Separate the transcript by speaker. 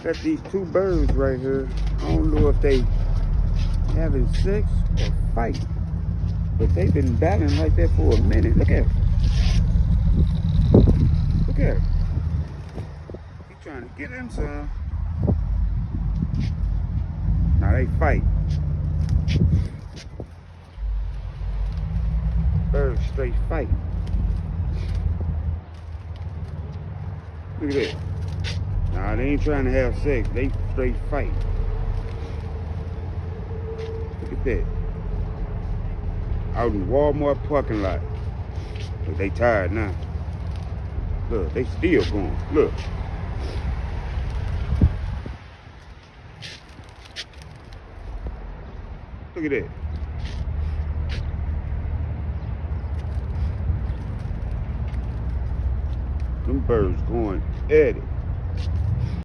Speaker 1: Got these two birds right here. I don't know if they having sex or fight, but they've been battling like that for a minute. Look at it. Look at it. He trying to get him some. Now they fight. Birds straight fight. Look at that. Nah, they ain't trying to have sex. They straight fight. Look at that. Out in Walmart parking lot. But they tired now. Look, they still going. Look. Look at that. Them birds going at it.